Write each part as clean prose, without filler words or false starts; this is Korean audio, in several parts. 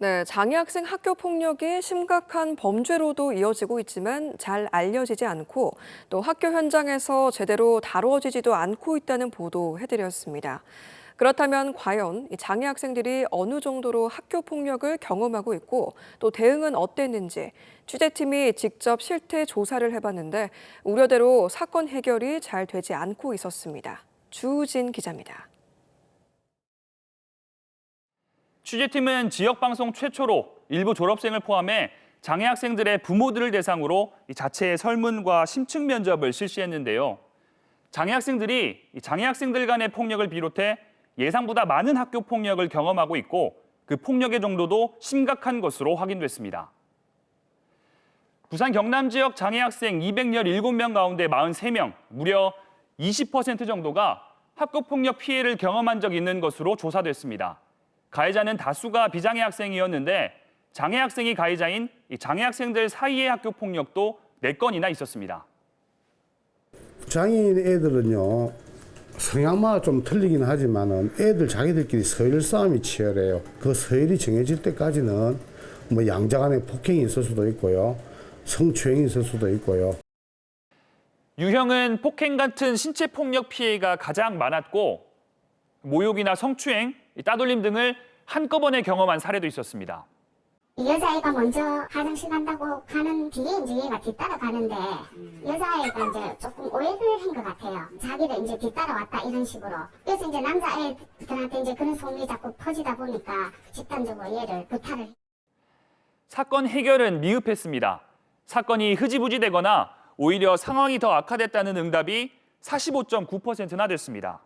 네, 장애 학생 학교 폭력이 심각한 범죄로도 이어지고 있지만 잘 알려지지 않고 또 학교 현장에서 제대로 다루어지지도 않고 있다는 보도 해드렸습니다. 그렇다면 과연 이 장애 학생들이 어느 정도로 학교 폭력을 경험하고 있고 또 대응은 어땠는지 취재팀이 직접 실태 조사를 해봤는데 우려대로 사건 해결이 잘 되지 않고 있었습니다. 주우진 기자입니다. 취재팀은 지역방송 최초로 일부 졸업생을 포함해 장애 학생들의 부모들을 대상으로 자체 설문과 심층 면접을 실시했는데요. 장애 학생들이 장애 학생들 간의 폭력을 비롯해 예상보다 많은 학교 폭력을 경험하고 있고 그 폭력의 정도도 심각한 것으로 확인됐습니다. 부산 경남 지역 장애 학생 217명 가운데 43명, 무려 20% 정도가 학교 폭력 피해를 경험한 적이 있는 것으로 조사됐습니다. 가해자는 다수가 비장애 학생이었는데 장애 학생이 가해자인 장애 학생들 사이의 학교 폭력도 4건이나 있었습니다. 장애인 애들은요, 성향마다 좀 틀리긴 하지만은 애들 자기들끼리 서열 싸움이 치열해요. 그 서열이 정해질 때까지는 뭐 양자 간의 폭행이 있을 수도 있고요, 성추행이 있을 수도 있고요. 유형은 폭행 같은 신체 폭력 피해가 가장 많았고 모욕이나 성추행, 따돌림 등을 한꺼번에 경험한 사례도 있었습니다. 여자애가 먼저 화장실 간다고 가는 뒤에 이제 얘가 뒤따라 가는데 여자애가 이제 조금 오해를 한 것 같아요. 자기를 이제 뒤따라왔다 이런 식으로. 그래서 이제 남자애들한테 이제 그런 소문이 자꾸 퍼지다 보니까 집단적으로 얘를 구타를. 사건 해결은 미흡했습니다. 사건이 흐지부지되거나 오히려 상황이 더 악화됐다는 응답이 45.9%나 됐습니다.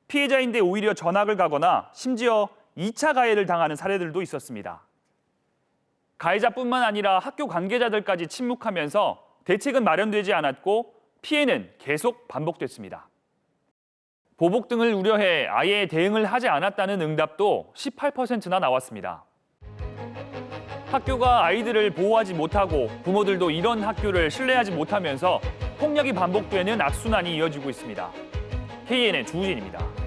피해자인데 오히려 전학을 가거나 심지어 2차 가해를 당하는 사례들도 있었습니다. 가해자뿐만 아니라 학교 관계자들까지 침묵하면서 대책은 마련되지 않았고 피해는 계속 반복됐습니다. 보복 등을 우려해 아예 대응을 하지 않았다는 응답도 18%나 나왔습니다. 학교가 아이들을 보호하지 못하고 부모들도 이런 학교를 신뢰하지 못하면서 폭력이 반복되는 악순환이 이어지고 있습니다. KNN 주우진입니다.